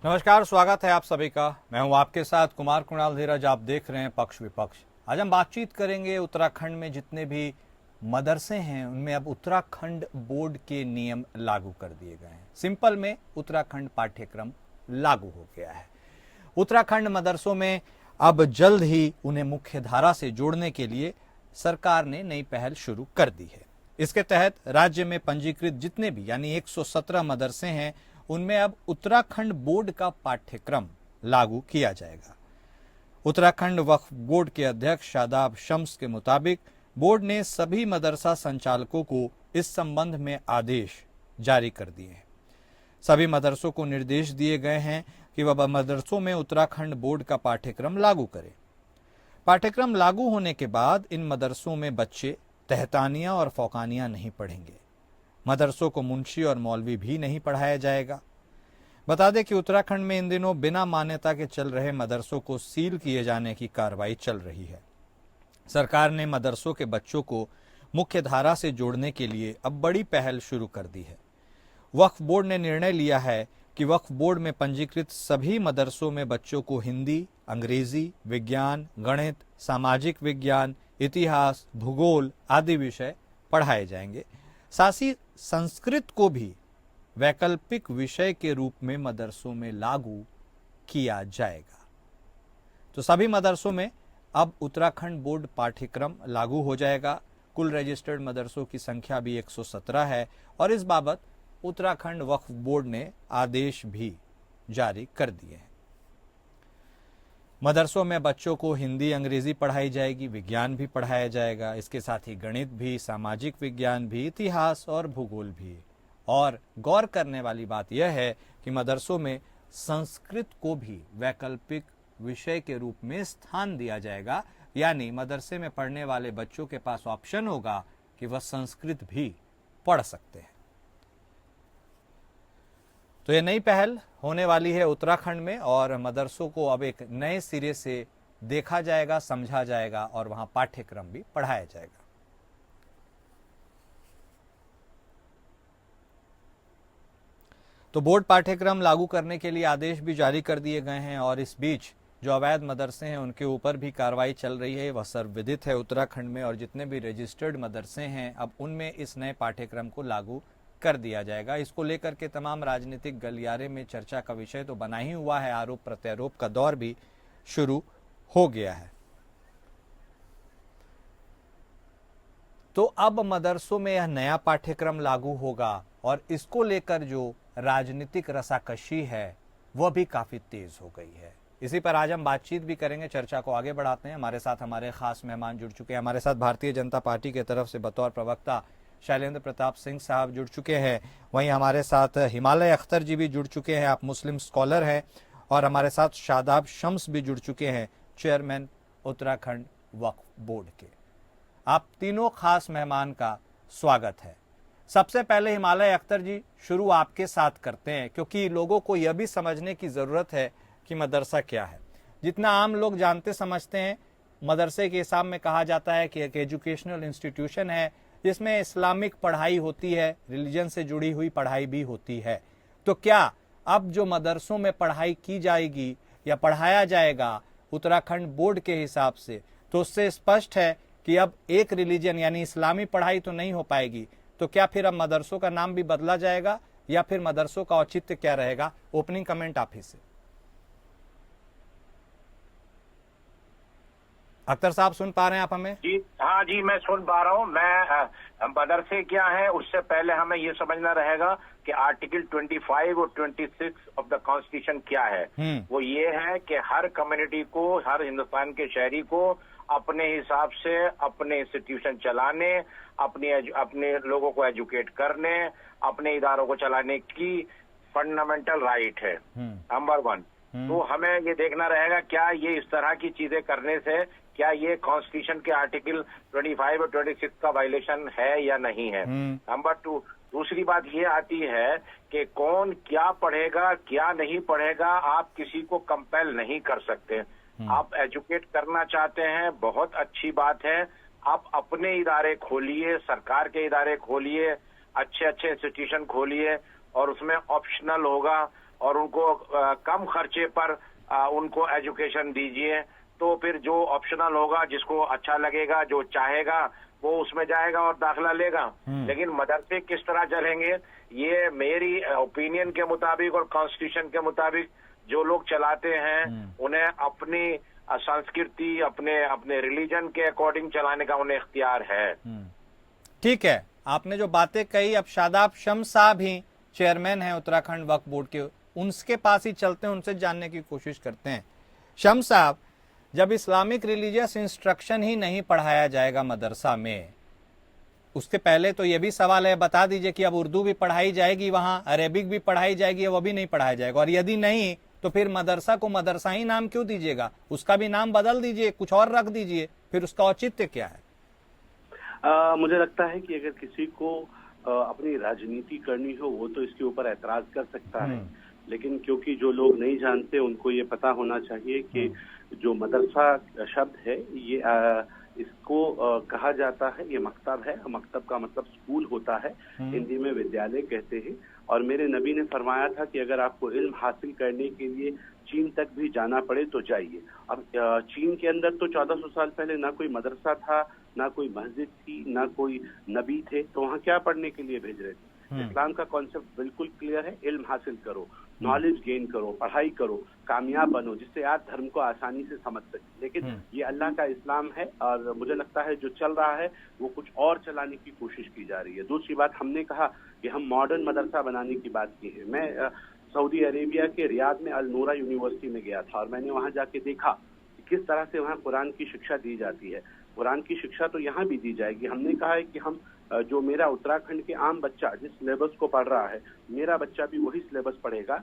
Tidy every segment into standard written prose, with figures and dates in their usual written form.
नमस्कार, स्वागत है आप सभी का। मैं हूं आपके साथ कुमार कुणाल धीरज। आप देख रहे हैं पक्ष विपक्ष। आज हम बातचीत करेंगे उत्तराखंड में जितने भी मदरसे हैं उनमें अब उत्तराखंड बोर्ड के नियम लागू कर दिए गए हैं। सिंपल में उत्तराखंड पाठ्यक्रम लागू हो गया है। उत्तराखंड मदरसों में अब जल्द ही उन्हें मुख्य धारा से जोड़ने के लिए सरकार ने नई पहल शुरू कर दी है। इसके तहत राज्य में पंजीकृत जितने भी यानी 117 मदरसे हैं उनमें अब उत्तराखंड बोर्ड का पाठ्यक्रम लागू किया जाएगा। उत्तराखंड वक्फ बोर्ड के अध्यक्ष शादाब शम्स के मुताबिक बोर्ड ने सभी मदरसा संचालकों को इस संबंध में आदेश जारी कर दिए हैं। सभी मदरसों को निर्देश दिए गए हैं कि वह मदरसों में उत्तराखंड बोर्ड का पाठ्यक्रम लागू करें। पाठ्यक्रम लागू होने के बाद इन मदरसों में बच्चे तहतानियां और फौकानियां नहीं पढ़ेंगे। मदरसों को मुंशी और मौलवी भी नहीं पढ़ाया जाएगा। बता दें कि उत्तराखंड में इन दिनों बिना मान्यता के चल रहे मदरसों को सील किए जाने की कार्रवाई चल रही है। सरकार ने मदरसों के बच्चों को मुख्य धारा से जोड़ने के लिए अब बड़ी पहल शुरू कर दी है। वक्फ बोर्ड ने निर्णय लिया है कि वक्फ बोर्ड में पंजीकृत सभी मदरसों में बच्चों को हिंदी, अंग्रेजी, विज्ञान, गणित, सामाजिक विज्ञान, इतिहास, भूगोल आदि विषय पढ़ाए जाएंगे। साथ ही संस्कृत को भी वैकल्पिक विषय के रूप में मदरसों में लागू किया जाएगा। तो सभी मदरसों में अब उत्तराखंड बोर्ड पाठ्यक्रम लागू हो जाएगा। कुल रजिस्टर्ड मदरसों की संख्या भी 117 है और इस बाबत उत्तराखंड वक्फ बोर्ड ने आदेश भी जारी कर दिए हैं। मदरसों में बच्चों को हिंदी, अंग्रेजी पढ़ाई जाएगी, विज्ञान भी पढ़ाया जाएगा। इसके साथ ही गणित भी, सामाजिक विज्ञान भी, इतिहास और भूगोल भी। और गौर करने वाली बात यह है कि मदरसों में संस्कृत को भी वैकल्पिक विषय के रूप में स्थान दिया जाएगा। यानी मदरसे में पढ़ने वाले बच्चों के पास ऑप्शन होगा कि वह संस्कृत भी पढ़ सकते हैं। तो ये नई पहल होने वाली है उत्तराखंड में और मदरसों को अब एक नए सिरे से देखा जाएगा, समझा जाएगा और वहां पाठ्यक्रम भी पढ़ाया जाएगा। तो बोर्ड पाठ्यक्रम लागू करने के लिए आदेश भी जारी कर दिए गए हैं और इस बीच जो अवैध मदरसे हैं उनके ऊपर भी कार्रवाई चल रही है। वह सर्वविदित है उत्तराखंड में और जितने भी रजिस्टर्ड मदरसे हैं अब उनमें इस नए पाठ्यक्रम को लागू कर दिया जाएगा। इसको लेकर के तमाम राजनीतिक गलियारे में चर्चा का विषय तो बना ही हुआ है। आरोप प्रत्यारोप का दौर भी शुरू हो गया है। तो अब मदरसों में यह नया पाठ्यक्रम लागू होगा और इसको लेकर जो राजनीतिक रसाकशी है वह भी काफी तेज हो गई है। इसी पर आज हम बातचीत भी करेंगे, चर्चा को आगे बढ़ाते हैं। हमारे साथ हमारे खास मेहमान जुड़ चुके हैं। हमारे साथ भारतीय जनता पार्टी की तरफ से बतौर प्रवक्ता शैलेंद्र प्रताप सिंह साहब जुड़ चुके हैं। वहीं हमारे साथ हिमालय अख्तर जी भी जुड़ चुके हैं, आप मुस्लिम स्कॉलर हैं। और हमारे साथ शादाब शम्स भी जुड़ चुके हैं, चेयरमैन उत्तराखंड वक्फ बोर्ड के। आप तीनों खास मेहमान का स्वागत है। सबसे पहले हिमालय अख्तर जी, शुरू आपके साथ करते हैं क्योंकि लोगों को यह भी समझने की जरूरत है कि मदरसा क्या है। जितना आम लोग जानते समझते हैं, मदरसे के हिसाब में कहा जाता है कि एक एजुकेशनल इंस्टीट्यूशन है जिसमें इस्लामिक पढ़ाई होती है, रिलीजन से जुड़ी हुई पढ़ाई भी होती है। तो क्या अब जो मदरसों में पढ़ाई की जाएगी या पढ़ाया जाएगा उत्तराखंड बोर्ड के हिसाब से, तो उससे स्पष्ट है कि अब एक रिलीजन यानी इस्लामी पढ़ाई तो नहीं हो पाएगी। तो क्या फिर अब मदरसों का नाम भी बदला जाएगा या फिर मदरसों का औचित्य क्या रहेगा? ओपनिंग कमेंट आप ही से। अख्तर साहब सुन पा रहे हैं आप हमें? जी हाँ जी, मैं सुन पा रहा हूँ। मैं मदरसे क्या है उससे पहले हमें ये समझना रहेगा कि आर्टिकल 25 और 26 ऑफ द कॉन्स्टिट्यूशन क्या है। वो ये है कि हर कम्युनिटी को, हर हिंदुस्तान के शहरी को अपने हिसाब से अपने इंस्टीट्यूशन चलाने, अपने लोगों को एजुकेट करने, अपने इदारों को चलाने की फंडामेंटल राइट है, नंबर 1। तो हमें ये देखना रहेगा क्या ये इस तरह की चीजें करने से क्या ये कॉन्स्टिट्यूशन के आर्टिकल 25 और 26 का वायलेशन है या नहीं है। नंबर 2, दूसरी बात ये आती है कि कौन क्या पढ़ेगा क्या नहीं पढ़ेगा, आप किसी को कंपेल नहीं कर सकते। आप एजुकेट करना चाहते हैं, बहुत अच्छी बात है। आप अपने इदारे खोलिए, सरकार के इदारे खोलिए, अच्छे अच्छे इंस्टीट्यूशन खोलिए और उसमें ऑप्शनल होगा। और उनको कम खर्चे पर उनको एजुकेशन दीजिए। तो फिर जो ऑप्शनल होगा, जिसको अच्छा लगेगा, जो चाहेगा वो उसमें जाएगा और दाखिला लेगा। लेकिन मदरसे किस तरह चलेंगे, ये मेरी ओपिनियन के मुताबिक और कॉन्स्टिट्यूशन के मुताबिक जो लोग चलाते हैं उन्हें अपनी संस्कृति, अपने अपने रिलीजन के अकॉर्डिंग चलाने का उन्हें इख्तियार है। ठीक है, आपने जो बातें कही, अब शादाब शम्स साहब ही चेयरमैन हैं उत्तराखंड वक्फ बोर्ड के, उनके पास ही चलते हैं, उनसे जानने की कोशिश करते हैं। शम्स साहब, जब इस्लामिक रिलीजियस इंस्ट्रक्शन ही नहीं पढ़ाया जाएगा मदरसा में, उसके पहले तो ये भी सवाल है, बता दीजिए कि अब उर्दू भी पढ़ाई जाएगी वहां, अरेबिक भी पढ़ाई जाएगी, वो भी नहीं पढ़ाया जाएगा, और यदि नहीं तो फिर मदरसा को मदरसा ही नाम क्यों दीजिएगा? उसका भी नाम बदल दीजिए, कुछ और रख दीजिए, फिर उसका औचित्य क्या है? मुझे लगता है कि अगर किसी को अपनी राजनीति करनी हो वो तो इसके ऊपर ऐतराज कर सकता है, लेकिन क्योंकि जो लोग नहीं जानते उनको ये पता होना चाहिए कि जो मदरसा शब्द है ये इसको कहा जाता है, ये मकतब है। मकतब का मतलब स्कूल होता है, हिंदी में विद्यालय कहते हैं। और मेरे नबी ने फरमाया था कि अगर आपको इल्म हासिल करने के लिए चीन तक भी जाना पड़े तो जाइए। अब चीन के अंदर तो 1400 साल पहले ना कोई मदरसा था, ना कोई मस्जिद थी, ना कोई नबी थे, तो वहाँ क्या पढ़ने के लिए भेज रहे थे? इस्लाम का कॉन्सेप्ट बिल्कुल क्लियर है, इल्म हासिल करो, नॉलेज गेन करो, पढ़ाई करो, कामयाब बनो, जिससे आप धर्म को आसानी से समझ सके। लेकिन ये अल्लाह का इस्लाम है और मुझे लगता है जो चल रहा है वो कुछ और चलाने की कोशिश की जा रही है। दूसरी बात, हमने कहा कि हम मॉडर्न मदरसा बनाने की बात की है। मैं सऊदी अरेबिया के रियाद में अल नूरा यूनिवर्सिटी में गया था और मैंने वहां जाके देखा कि किस तरह से वहां कुरान की शिक्षा दी जाती है। कुरान की शिक्षा तो यहाँ भी दी जाएगी। हमने कहा है कि हम जो मेरा उत्तराखंड के आम बच्चा जिस सिलेबस को पढ़ रहा है, मेरा बच्चा भी वही सिलेबस पढ़ेगा।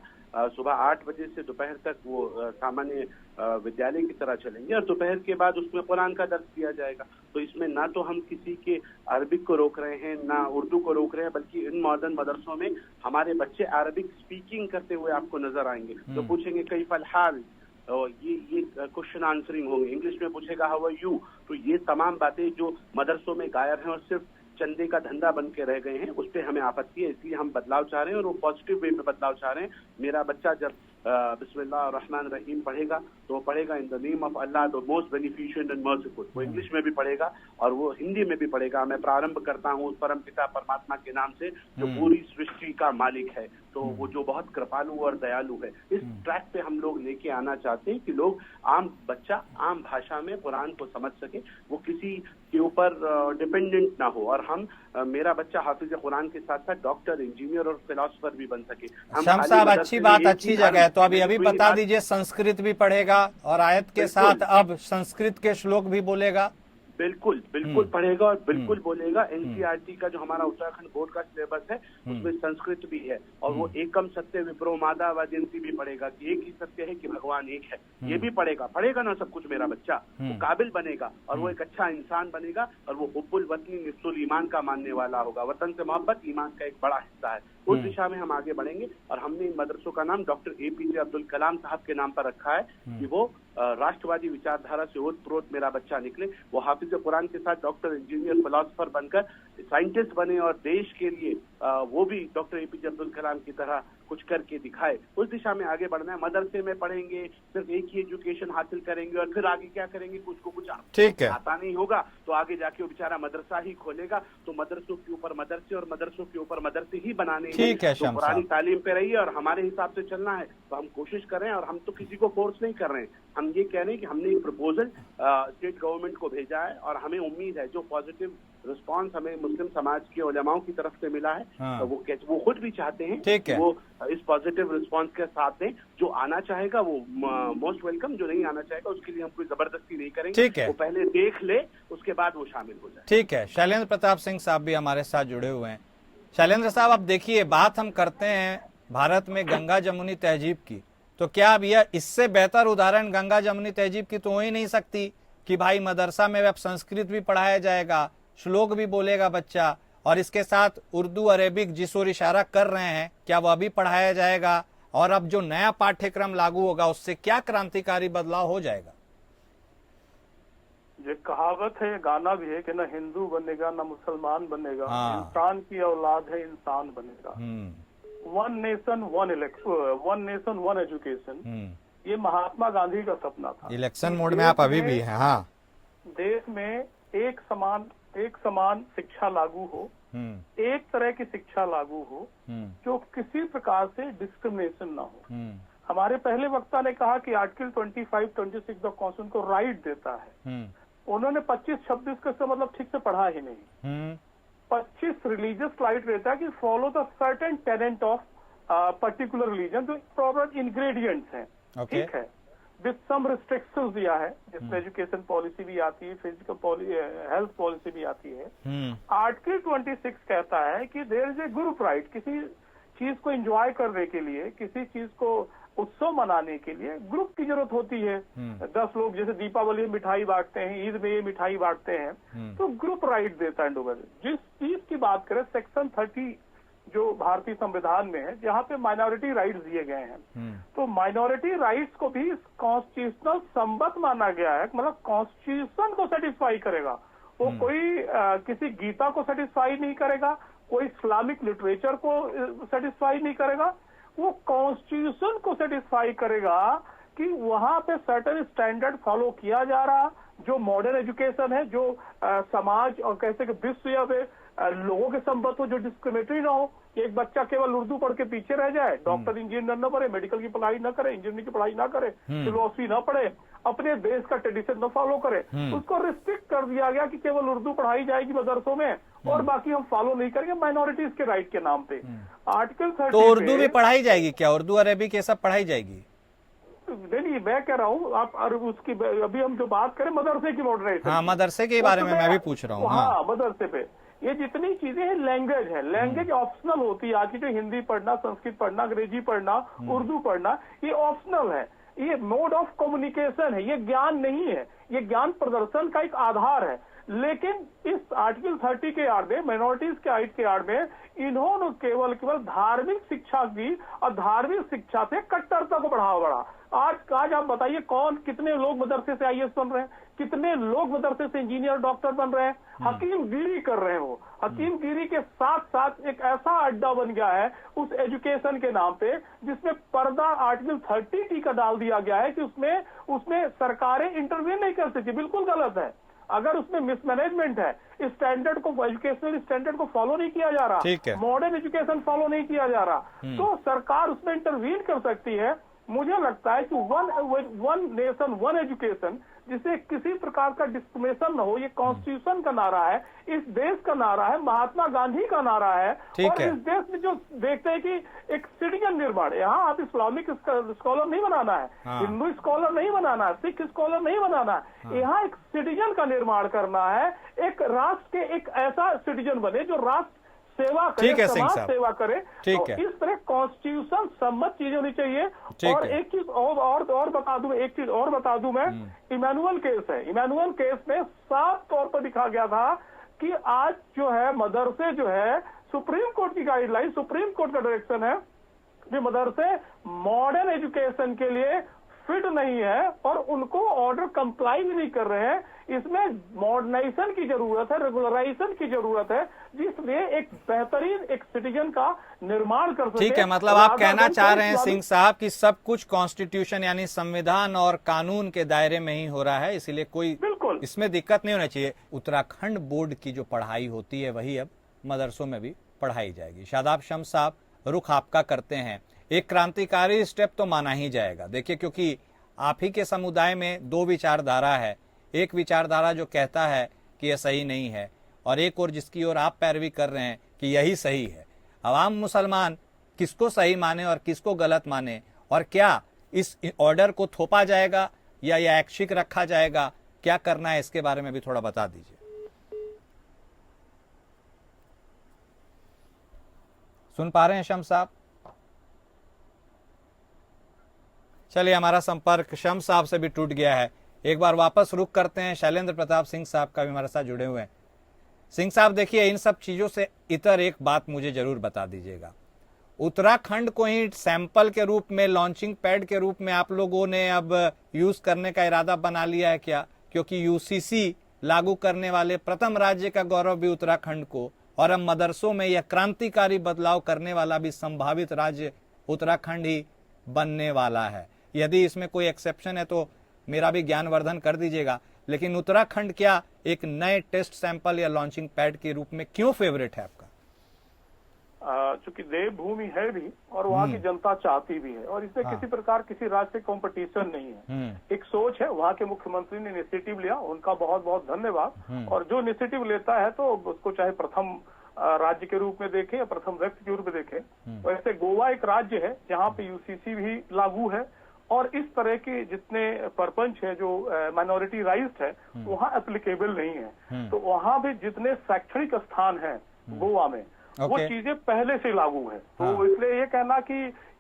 सुबह 8 बजे से दोपहर तक वो सामान्य विद्यालय की तरह चलेंगे और दोपहर के बाद उसमें कुरान का दर्स दिया जाएगा। तो इसमें ना तो हम किसी के अरबिक को रोक रहे हैं, ना उर्दू को रोक रहे हैं, बल्कि इन मॉडर्न मदरसों में हमारे बच्चे अरबिक स्पीकिंग करते हुए आपको नजर आएंगे। तो पूछेंगे कई फलहाल, ये क्वेश्चन आंसरिंग होंगे, इंग्लिश में पूछेगा हाउ आर यू। तो ये तमाम बातें जो मदरसों में गायब हैं और सिर्फ चंदे का धंधा बन के रह गए हैं, उस पर हमें आपत्ति है। इसलिए हम बदलाव चाह रहे हैं और वो पॉजिटिव वे में बदलाव चाह रहे हैं। मेरा बच्चा जब बिस्मिल्लाह रहमान रहीम पढ़ेगा तो वो पढ़ेगा in the name of Allah the most beneficent and merciful. वो इंग्लिश में भी पढ़ेगा और वो हिंदी में भी पढ़ेगा। मैं प्रारंभ करता हूँ उस परम पिता परमात्मा के नाम से जो पूरी सृष्टि का मालिक है, तो वो जो बहुत कृपालु और दयालु है। इस ट्रैक पे हम लोग लेके आना चाहते हैं कि लोग आम बच्चा आम भाषा में कुरान को समझ सके, वो किसी के ऊपर डिपेंडेंट ना हो। और हम मेरा बच्चा हाफिज कुरान के साथ साथ डॉक्टर, इंजीनियर और फिलोसोफर भी बन सके। शम्स साहब, अच्छी बात, अच्छी जगह है। तो अभी बता दीजिए, संस्कृत भी पढ़ेगा और आयत के साथ अब संस्कृत के श्लोक भी बोलेगा? बिल्कुल बिल्कुल पढ़ेगा और बिल्कुल बोलेगा। एनसीईआरटी का जो हमारा उत्तराखंड बोर्ड का सिलेबस है उसमें संस्कृत भी है और वो एकम सत्य विप्रो मादा वदंती भी पढ़ेगा कि एक ही सत्य है कि भगवान एक है। ये भी पढ़ेगा ना सब कुछ मेरा बच्चा। वो काबिल बनेगा और वो एक अच्छा इंसान बनेगा और वो हुब्बुल वतनी निस्फुल ईमान का मानने वाला होगा। वतन से मोहब्बत ईमान का एक बड़ा हिस्सा है। उस दिशा में हम आगे बढ़ेंगे और हमने इन मदरसों का नाम डॉक्टर एपीजे अब्दुल कलाम साहब के नाम पर रखा है कि वो राष्ट्रवादी विचारधारा से ओतप्रोत मेरा बच्चा निकले, वो हाफिज कुरान के साथ डॉक्टर, इंजीनियर, फिलोसोफर बनकर साइंटिस्ट बने और देश के लिए वो भी डॉक्टर एपीजे अब्दुल कलाम की तरह कुछ करके दिखाए। उस दिशा में आगे बढ़ना है। मदरसे में पढ़ेंगे, सिर्फ एक ही एजुकेशन हासिल करेंगे और फिर आगे क्या करेंगे, कुछ को कुछ आता नहीं होगा तो आगे जाके वो बेचारा मदरसा ही खोलेगा। तो मदरसों के ऊपर मदरसे और मदरसों के ऊपर मदरसे ही बनाने हैं। तो पुरानी तालीम पे रहिए और हमारे हिसाब से चलना है तो हम कोशिश कर रहे हैं और हम तो किसी को फोर्स नहीं कर रहे हैं। हम ये कह रहे हैं कि हमने एक प्रपोजल स्टेट गवर्नमेंट को भेजा है और हमें उम्मीद है जो पॉजिटिव रिस्पांस हमें मुस्लिम समाज के उलमाओं की तरफ से मिला है, तो वो खुद भी चाहते हैं कि वो इस पॉजिटिव रिस्पांस के साथ दें। जो आना चाहेगा वो मोस्ट वेलकम, जो नहीं आना चाहेगा उसके लिए हम कोई जबरदस्ती नहीं करेंगे। वो पहले देख ले, उसके बाद वो शामिल हो जाए। ठीक है। शैलेंद्र प्रताप सिंह साहब भी हमारे साथ जुड़े हुए हैं। शैलेंद्र साहब, अब देखिए, बात हम करते हैं भारत में गंगा जमुनी तहजीब की, तो क्या अब यह इससे बेहतर उदाहरण गंगा जमुनी तहजीब की तो हो ही नहीं सकती कि भाई मदरसा में अब संस्कृत भी पढ़ाया जाएगा, श्लोक भी बोलेगा बच्चा, और इसके साथ उर्दू अरेबिक जिस ओर इशारा कर रहे हैं क्या वह भी पढ़ाया जाएगा, और अब जो नया पाठ्यक्रम लागू होगा उससे क्या क्रांतिकारी बदलाव हो जाएगा? ये कहावत है, गाना भी है कि ना हिंदू बनेगा ना मुसलमान बनेगा, इंसान की औलाद है इंसान बनेगा। वन नेशन वन एजुकेशन, ये महात्मा गांधी का सपना था। इलेक्शन मोड में आप अभी भी हैं। हाँ, देश में एक समान शिक्षा लागू हो, एक तरह की शिक्षा लागू हो जो किसी प्रकार से डिस्क्रिमिनेशन ना हो। हमारे पहले वक्ता ने कहा कि आर्टिकल 25-26 ऑफ कॉन्स्टिट्यूशन को राइट देता है। उन्होंने 25-26 का इसका मतलब ठीक से पढ़ा ही नहीं। 25 रिलीजियस राइट रहता है कि follow the certain tenet of particular religion, जो प्रॉपर इंग्रेडिएंट्स हैं, ठीक है, विद सम रिस्ट्रिक्शंस दिया है, जिसमें एजुकेशन पॉलिसी भी आती है, फिजिकल हेल्थ पॉलिसी भी आती है। आर्टिकल 26 कहता है कि there is a group right, किसी चीज को एंजॉय करने के लिए, किसी चीज को उत्सव मनाने के लिए ग्रुप की जरूरत होती है। 10 लोग जैसे दीपावली में मिठाई बांटते हैं, ईद में ये मिठाई बांटते हैं, तो ग्रुप राइट देता है इंडिविजुअल। जिस चीज की बात करें सेक्शन 30 जो भारतीय संविधान में है, जहाँ पे माइनॉरिटी राइट्स दिए गए हैं, तो माइनॉरिटी राइट्स को भी कॉन्स्टिट्यूशनल संबद्ध माना गया है, मतलब कॉन्स्टिट्यूशन को सेटिस्फाई करेगा। वो कोई किसी गीता को सेटिस्फाई नहीं करेगा, कोई इस्लामिक लिटरेचर को सेटिस्फाई नहीं करेगा, वो कॉन्स्टिट्यूशन को सेटिस्फाई करेगा कि वहां पे सर्टेन स्टैंडर्ड फॉलो किया जा रहा, जो मॉडर्न एजुकेशन है, जो समाज और कैसे कि विश्व या लोगों के संबद्ध हो, जो डिस्क्रिमिनेटरी ना हो। एक बच्चा केवल उर्दू पढ़ के पीछे रह जाए, डॉक्टर इंजीनियर ना पढ़े, मेडिकल की पढ़ाई ना करे, इंजीनियरिंग की पढ़ाई ना करे, फिलोसफी ना पढ़े, अपने देश का ट्रेडिशन न फॉलो करे, उसको रिस्ट्रिक्ट कर दिया गया कि केवल उर्दू पढ़ाई जाएगी मदरसों में और बाकी हम फॉलो नहीं करेंगे माइनॉरिटीज के राइट के नाम पे। आर्टिकल 30 तो उर्दू भी पढ़ाई जाएगी क्या? उर्दू अरबिक ये सब पढ़ाई जाएगी? नहीं, मैं कह रहा हूँ आप उसकी अभी हम जो बात करें मदरसे की मॉडर्नाइजेशन। हाँ, मदरसे के बारे में मैं भी पूछ रहा हूँ। हाँ, मदरसे पे ये जितनी चीजें हैं, लैंग्वेज है, लैंग्वेज ऑप्शनल होती है। आगे जो हिंदी पढ़ना, संस्कृत पढ़ना, अंग्रेजी पढ़ना, उर्दू पढ़ना, ये ऑप्शनल है। ये मोड ऑफ कम्युनिकेशन है, ये ज्ञान नहीं है, ये ज्ञान प्रदर्शन का एक आधार है। लेकिन इस आर्टिकल 30 के आड़ में, माइनॉरिटीज के आइट के आड़ में, इन्होंने केवल धार्मिक शिक्षा की और धार्मिक शिक्षा से कट्टरता को बढ़ावा बढ़ा। आज आप बताइए कितने लोग मदरसे से IAS बन रहे हैं, कितने लोग मदरसे से इंजीनियर डॉक्टर बन रहे हैं, हकीमगिरी कर रहे हैं। वो हकीमगिरी के साथ साथ एक ऐसा अड्डा बन गया है उस एजुकेशन के नाम पे, जिसमें पर्दा आर्टिकल 30 का डाल दिया गया है कि उसमें सरकारें इंटरवीन नहीं कर सकती। बिल्कुल गलत है। अगर उसमें मिसमैनेजमेंट है, स्टैंडर्ड को, एजुकेशनल स्टैंडर्ड को फॉलो नहीं किया जा रहा, मॉडर्न एजुकेशन फॉलो नहीं किया जा रहा, तो सरकार उसमें इंटरवीन कर सकती है। मुझे लगता है कि वन नेशन वन एजुकेशन, जिसे किसी प्रकार का डिस्क्रिमिनेशन न हो, ये कॉन्स्टिट्यूशन का नारा है, इस देश का नारा है, महात्मा गांधी का नारा है। और इस देश में जो देखते हैं कि एक सिटीजन निर्माण, यहाँ आप इस्लामिक स्कॉलर नहीं बनाना है, हिंदू स्कॉलर नहीं बनाना है, सिख स्कॉलर नहीं बनाना है, यहाँ एक सिटीजन का निर्माण करना है। एक राष्ट्र के एक ऐसा सिटीजन बने जो राष्ट्र सेवा करे, समाज सेवा करे। तो इस तरह कॉन्स्टिट्यूशन सम्मत चीजें होनी चाहिए। और एक चीज और बता दूं मैं, इमैनुअल केस है। इमैनुअल केस में साफ तौर पर दिखा गया था कि आज जो है मदरसे जो है, सुप्रीम कोर्ट की गाइडलाइन, सुप्रीम कोर्ट का डायरेक्शन है कि मदरसे मॉडर्न एजुकेशन के लिए फिट नहीं है और उनको ऑर्डर कंप्लाई भी नहीं कर रहे हैं। इसमें मॉडर्नाइजेशन की जरूरत है, रेगुलराइजेशन की जरूरत है, जिसमें एक बेहतरीन एक सिटीजन का निर्माण कर सके। ठीक है, मतलब आप कहना चाह रहे हैं सिंह साहब कि सब कुछ कॉन्स्टिट्यूशन यानी संविधान और कानून के दायरे में ही हो रहा है, इसीलिए कोई बिल्कुल इसमें दिक्कत नहीं होना चाहिए। उत्तराखंड बोर्ड की जो पढ़ाई होती है वही अब मदरसों में भी पढ़ाई जाएगी। शादाब शम्स साहब, रुख आपका करते हैं। एक क्रांतिकारी स्टेप तो माना ही जाएगा। देखिए, क्योंकि आप ही के समुदाय में दो विचारधारा है, एक विचारधारा जो कहता है कि यह सही नहीं है और एक और जिसकी ओर आप पैरवी कर रहे हैं कि यही सही है। अवाम मुसलमान किसको सही माने और किसको गलत माने, और क्या इस ऑर्डर को थोपा जाएगा या यह ऐच्छिक रखा जाएगा, क्या करना है, इसके बारे में भी थोड़ा बता दीजिए। सुन पा रहे हैं शम्स साहब? चलिए, हमारा संपर्क शम्स साहब से भी टूट गया है। एक बार वापस रुक करते हैं। शैलेंद्र प्रताप सिंह साहब का भी हमारे साथ जुड़े हुए हैं। सिंह साहब, देखिए, इन सब चीजों से इतर एक बात मुझे जरूर बता दीजिएगा। उत्तराखंड को ही सैंपल के रूप में, लॉन्चिंग पैड के रूप में आप लोगों ने अब यूज करने का इरादा बना लिया है क्या? क्योंकि UCC लागू करने वाले प्रथम राज्य का गौरव भी उत्तराखंड को और अब मदरसों में यह क्रांतिकारी बदलाव करने वाला भी संभावित राज्य उत्तराखंड ही बनने वाला है। यदि इसमें कोई एक्सेप्शन है तो मेरा भी ज्ञानवर्धन कर दीजिएगा, लेकिन उत्तराखंड क्या एक नए टेस्ट सैंपल या लॉन्चिंग पैड के रूप में क्यों फेवरेट है आपका? चूंकि देवभूमि है भी और वहाँ की जनता चाहती भी है, और इसमें किसी प्रकार किसी राज्य से कंपटीशन नहीं है। एक सोच है, वहाँ के मुख्यमंत्री ने इनिशिएटिव लिया, उनका बहुत बहुत धन्यवाद। और जो इनिशिएटिव लेता है तो उसको चाहे प्रथम राज्य के रूप में देखें या प्रथम व्यक्ति के रूप में देखें। वैसे गोवा एक राज्य है जहाँ पे यूसीसी भी लागू है, और इस तरह के जितने परपंच है जो माइनॉरिटी राइज्ड है वहाँ एप्लीकेबल नहीं है। तो वहाँ भी जितने शैक्षणिक स्थान है गोवा में वो चीजें पहले से लागू है। तो इसलिए ये कहना कि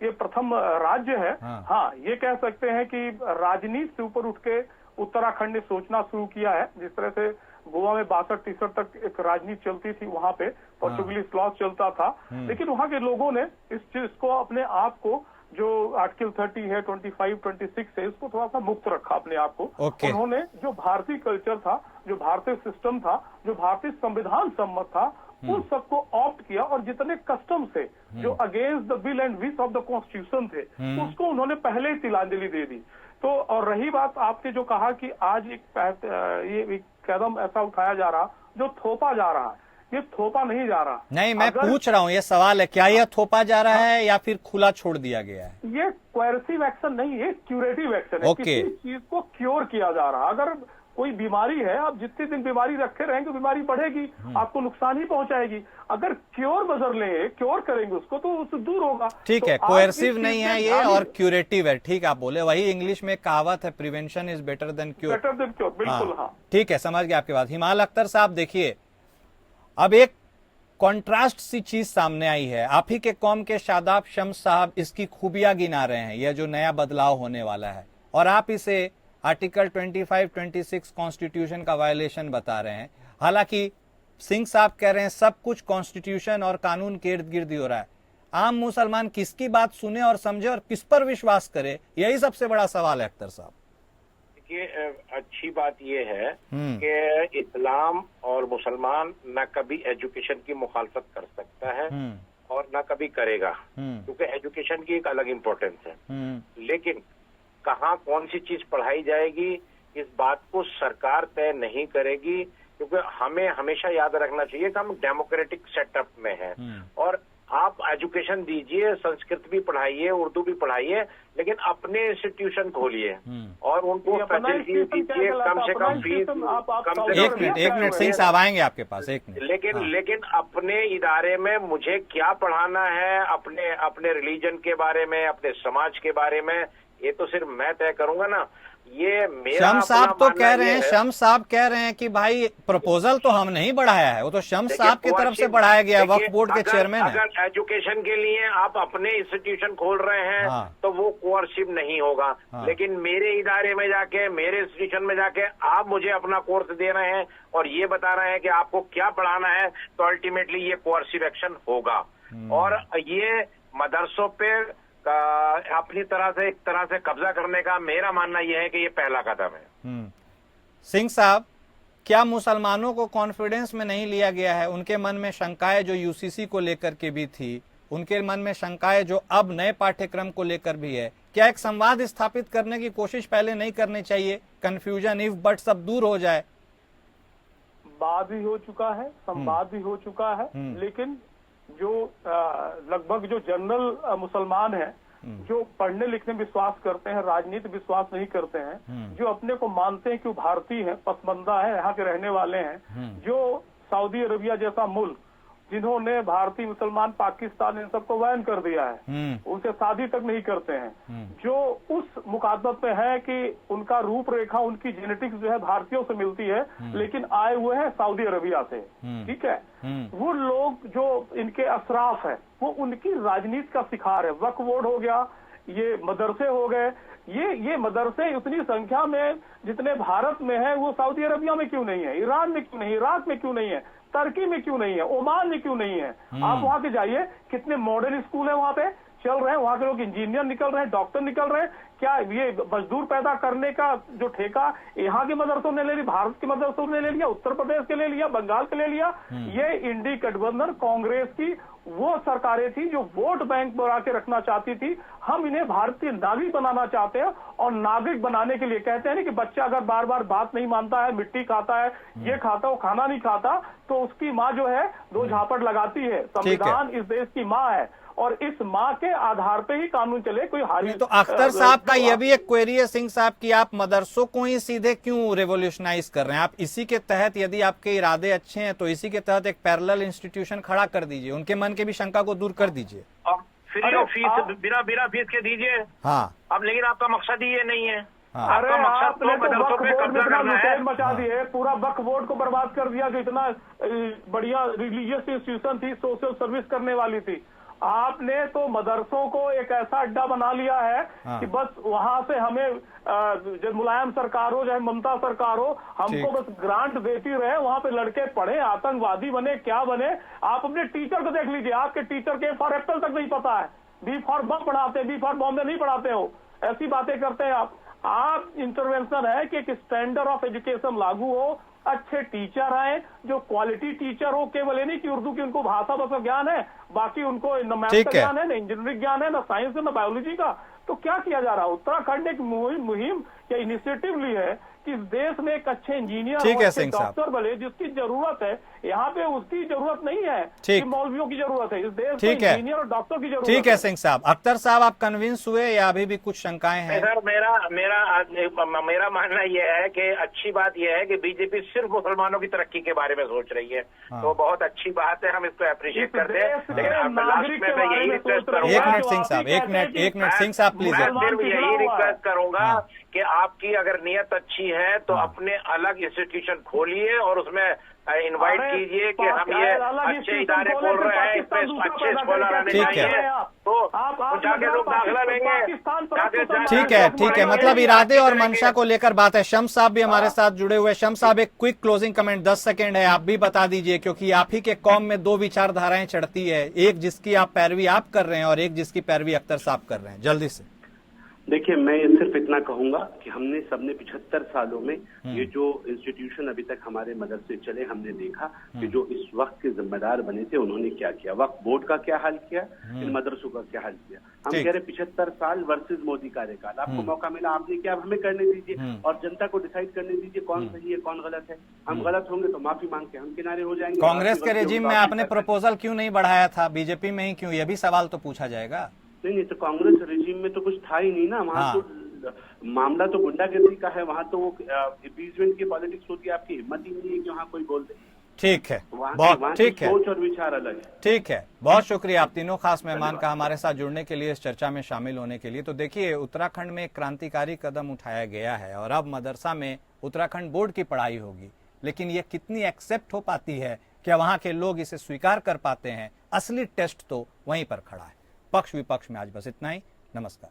ये प्रथम राज्य है, हाँ ये कह सकते हैं कि राजनीति से ऊपर उठ के उत्तराखंड ने सोचना शुरू किया है। जिस तरह से गोवा में 62-63 तक एक राजनीति चलती थी, वहां पे पोर्चुगीज लॉ चलता था, लेकिन वहां के लोगों ने इस चीज को अपने आप को जो आर्टिकल 30 है, 25, 26 है, इसको थोड़ा सा मुक्त रखा अपने आप को। उन्होंने जो भारतीय कल्चर था, जो भारतीय सिस्टम था, जो भारतीय संविधान सम्मत था, उन सबको ऑप्ट किया, और जितने कस्टम से जो against the will and wish of the constitution थे उसको उन्होंने पहले ही तिलांजलि दे दी। तो और रही बात आपने जो कहा कि आज ये कदम ऐसा उठाया जा रहा जो थोपा जा रहा है, ये थोपा नहीं जा रहा। नहीं, मैं पूछ रहा हूँ, ये सवाल है, क्या यह थोपा जा रहा है या फिर खुला छोड़ दिया गया है? ये कोएर्सिव एक्शन नहीं, ये क्यूरेटिव एक्शन है। किसी चीज को क्योर किया जा रहा। अगर कोई बीमारी है, आप जितने दिन बीमारी रखे रहेंगे बीमारी बढ़ेगी, आपको नुकसान ही पहुंचाएगी। अगर क्योर बदल लेंगे, क्योर करेंगे उसको, तो उससे दूर होगा। ठीक है, कोएर्सिव नहीं है ये और क्यूरेटिव है। ठीक आप बोले, वही इंग्लिश में कहावत है, prevention is better than cure. Better than cure, बिल्कुल। हाँ ठीक है, समझ गया आपकी बात। हिमाल अख्तर साहब देखिए, अब एक कॉन्ट्रास्ट सी चीज सामने आई है। आप ही के कौम के शादाब शम्स साहब इसकी खूबियां गिना रहे हैं, यह जो नया बदलाव होने वाला है, और आप इसे आर्टिकल 25, 26 कॉन्स्टिट्यूशन का वायलेशन बता रहे हैं। हालांकि सिंह साहब कह रहे हैं सब कुछ कॉन्स्टिट्यूशन और कानून के इर्द गिर्द ही हो रहा है। आम मुसलमान किसकी बात सुने और समझे और किस पर विश्वास करे, यही सबसे बड़ा सवाल है अख्तर साहब। देखिए, अच्छी बात यह है कि इस्लाम और मुसलमान न कभी एजुकेशन की मुखालफत कर सकता है और न कभी करेगा, क्योंकि एजुकेशन की एक अलग इम्पोर्टेंस है। लेकिन कहाँ कौन सी चीज पढ़ाई जाएगी, इस बात को सरकार तय नहीं करेगी, क्योंकि हमें हमेशा याद रखना चाहिए कि हम डेमोक्रेटिक सेटअप में हैं। और आप एजुकेशन दीजिए, संस्कृत भी पढ़ाइए, उर्दू भी पढ़ाइए, लेकिन अपने इंस्टीट्यूशन खोलिए और उनको फैसिलिटी दीजिए, कम से कम फीस। एक मिनट सिंह साहब आएंगे आपके पास, एक मिनट। लेकिन अपने इदारे में मुझे क्या पढ़ाना है, अपने रिलीजन के बारे में, अपने समाज के बारे में, ये तो सिर्फ मैं तय करूंगा ना। ये मेरा शम्स साहब तो कह रहे हैं, शम्स साहब कह रहे हैं कि भाई प्रपोजल तो हम नहीं बढ़ाया है, वो तो शम्स साहब की तरफ से बढ़ाया गया है, वक्फ बोर्ड के चेयरमैन है। अगर एजुकेशन के लिए आप अपने इंस्टीट्यूशन खोल रहे हैं तो वो कोर्सिव नहीं होगा। लेकिन मेरे इदारे में जाके, मेरे इंस्टीट्यूशन में जाके आप मुझे अपना कोर्स दे रहे हैं और ये बता रहे हैं कि आपको क्या पढ़ाना है, तो अल्टीमेटली ये कोर्सिव एक्शन होगा। और ये मदरसों पे अपनी एक तरह से कब्जा करने का मेरा मानना यह है कि ये पहला कदम है। सिंह साहब, क्या मुसलमानों को कॉन्फिडेंस में नहीं लिया गया है? उनके मन में शंकाएं जो यूसीसी को लेकर के भी थी, उनके मन में शंकाएं जो अब नए पाठ्यक्रम को लेकर भी है, क्या एक संवाद स्थापित करने की कोशिश पहले नहीं करनी चाहिए? कंफ्यूजन इफ बट सब दूर हो जाए। बात भी हो चुका है, संवाद भी हो चुका है, लेकिन जो लगभग जो जनरल मुसलमान हैं, जो पढ़ने लिखने में विश्वास करते हैं, राजनीति विश्वास नहीं करते हैं, जो अपने को मानते हैं कि वो भारतीय हैं, पसमंदा है, यहाँ के रहने वाले हैं, जो सऊदी अरबिया जैसा मुल्क जिन्होंने भारतीय, मुसलमान, पाकिस्तान इन सबको बैन कर दिया है, उनसे शादी तक नहीं करते हैं, जो उस मुकादमत में है कि उनका रूपरेखा, उनकी जेनेटिक्स जो है भारतीयों से मिलती है, लेकिन आए हुए हैं सऊदी अरबिया से, ठीक है, वो लोग जो इनके अशराफ है वो उनकी राजनीति का शिकार है। वक्फ बोर्ड हो गया, ये मदरसे हो गए, ये मदरसे उतनी संख्या में जितने भारत में है वो सऊदी अरबिया में क्यों नहीं है, ईरान में क्यों नहीं, इराक में क्यों नहीं है, तुर्की में क्यों नहीं है, ओमान में क्यों नहीं है? आप वहां पे जाइए, कितने मॉडर्न स्कूल है वहां पे, चल रहे हैं, वहां के लोग इंजीनियर निकल रहे हैं, डॉक्टर निकल रहे हैं। क्या ये मजदूर पैदा करने का जो ठेका यहाँ के मदरसों ने ले लिया, भारत के मदरसों ने ले लिया, उत्तर प्रदेश के ले लिया, बंगाल के ले लिया। ये इंडी गठबंधन कांग्रेस की वो सरकारें थी जो वोट बैंक बना के रखना चाहती थी। हम इन्हें भारतीय नागरिक बनाना चाहते हैं, और नागरिक बनाने के लिए कहते हैं ना कि बच्चा अगर बार बार बात नहीं मानता है, मिट्टी खाता है, ये खाता वो खाना नहीं खाता, तो उसकी माँ जो है दो झापट लगाती है। संविधान इस देश की माँ है, और इस माँ के आधार पे ही कानून चले। कोई हारी तो अख्तर साहब का यह भी एक क्वेरी है सिंह साहब की, आप मदरसों को ही सीधे क्यों रेवोल्यूशनाइज कर रहे हैं? आप इसी के तहत, यदि आपके इरादे अच्छे हैं तो इसी के तहत एक पैरेलल इंस्टीट्यूशन खड़ा कर दीजिए, उनके मन के भी शंका को दूर कर दीजिए। फ्री ऑफ फीस, बिना फीस के दीजिए। हाँ, अब लेकिन आपका मकसद ही ये नहीं है। हाँ। अरे आपने तो वक्फ बोर्ड में इतना नुकसान मचा दिए, पूरा वक्फ बोर्ड को बर्बाद कर दिया जो इतना बढ़िया रिलीजियस इंस्टीट्यूशन थी, सोशल सर्विस करने वाली थी। आपने तो मदरसों को एक ऐसा अड्डा बना लिया है कि बस वहां से हमें जब मुलायम सरकार हो चाहे ममता सरकार हो, हमको बस ग्रांट देती रहे, वहां पे लड़के पढ़े, आतंकवादी बने, क्या बने। आप अपने टीचर को देख लीजिए, आपके टीचर के फॉर एप्पल तक नहीं पता है, बी फॉर बम पढ़ाते हैं, बी फॉर बॉम्बे नहीं पढ़ाते हो, ऐसी बातें करते हैं आप इंटरवेंशन है कि एक स्टैंडर्ड ऑफ एजुकेशन लागू हो, अच्छे टीचर आए जो क्वालिटी टीचर हो, केवल ये नहीं कि उर्दू की उनको भाषा भाषा ज्ञान है, बाकी उनको न मैथ का ज्ञान है, न इंजीनियरिंग ज्ञान है, न साइंस है, न बायोलॉजी का। तो क्या किया जा रहा है? उत्तराखंड एक मुहिम या इनिशिएटिव ली है कि इस देश में एक अच्छे इंजीनियर और अच्छे डॉक्टर बने, जिसकी जरूरत है। यहाँ पे उसकी जरूरत नहीं है कि मौलवियों की जरूरत है, इस देश में इंजीनियर और डॉक्टर की जरूरत है। ठीक है सिंह साहब। अख्तर साहब, आप कन्विंस हुए या अभी भी कुछ शंकाएं हैं? सर, मेरा मानना यह है कि अच्छी बात यह है कि बीजेपी सिर्फ मुसलमानों की तरक्की के बारे में सोच रही है। तो बहुत अच्छी बात है, हम इसको अप्रिशिएट करते हैं। लेकिन लास्ट में मैं यही रिक्वेस्ट करूंगा, एक मिनट सिंह साहब, एक मिनट सिंह साहब प्लीज। मैं सिर्फ यही रिक्वेस्ट करूंगा कि आपकी अगर नियत अच्छी है तो अपने अलग इंस्टीट्यूशन खोलिए और उसमें इनवाइट कीजिए कि हम ये अच्छे इदारे खोल रहे हैं, इसमें अच्छे स्कॉलर आने चाहिए, तो जाके लोग दाखिला लेंगे। ठीक है, मतलब इरादे और मंशा को लेकर बात है। शम्स साहब भी हमारे साथ जुड़े हुए। शम्स साहब, एक क्विक क्लोजिंग कमेंट 10 सेकंड है, आप भी बता दीजिए, क्योंकि आप ही के कौम में दो विचारधाराएं चढ़ती है, एक जिसकी आप पैरवी आप कर रहे हैं और एक जिसकी पैरवी अख्तर साहब कर रहे हैं। जल्दी से। देखिए, मैं सिर्फ इतना कहूंगा कि हमने सबने 75 सालों में ये जो इंस्टीट्यूशन अभी तक हमारे मदरसे चले, हमने देखा कि जो इस वक्त के जिम्मेदार बने थे उन्होंने क्या किया, वक्फ बोर्ड का क्या हाल किया, इन मदरसों का क्या हाल किया। हम कह रहे 75 साल वर्सेस मोदी कार्यकाल, आपको मौका मिला, आपने क्या, हमें करने दीजिए और जनता को डिसाइड करने दीजिए कौन सही है कौन गलत है। हम गलत होंगे तो माफी मांग के हम किनारे हो जाएंगे। कांग्रेस के रेजिम में आपने प्रपोजल क्यों नहीं बढ़ाया था, बीजेपी में ही क्यों, यह भी सवाल तो पूछा जाएगा। नहीं, तो कांग्रेस रेजिम में तो कुछ था ही नहीं ना, वहाँ तो मामला तो गुंडागर्दी का है, वहाँ तो वो अपीजमेंट की पॉलिटिक्स होती है, आपकी हिम्मत ही नहीं है कि वहाँ कोई बोल दे। ठीक है, बहुत ठीक है, सोच और विचार अलग है। ठीक है, बहुत शुक्रिया आप तीनों खास मेहमान का हमारे साथ जुड़ने के लिए, इस चर्चा में शामिल होने के लिए। तो देखिए, उत्तराखंड में एक क्रांतिकारी कदम उठाया गया है और अब मदरसा में उत्तराखंड बोर्ड की पढ़ाई होगी, लेकिन ये कितनी एक्सेप्ट हो पाती है, क्या वहां के लोग इसे स्वीकार कर पाते हैं, असली टेस्ट तो वहीं पर खड़ा है। पक्ष विपक्ष में आज बस इतना ही। नमस्कार।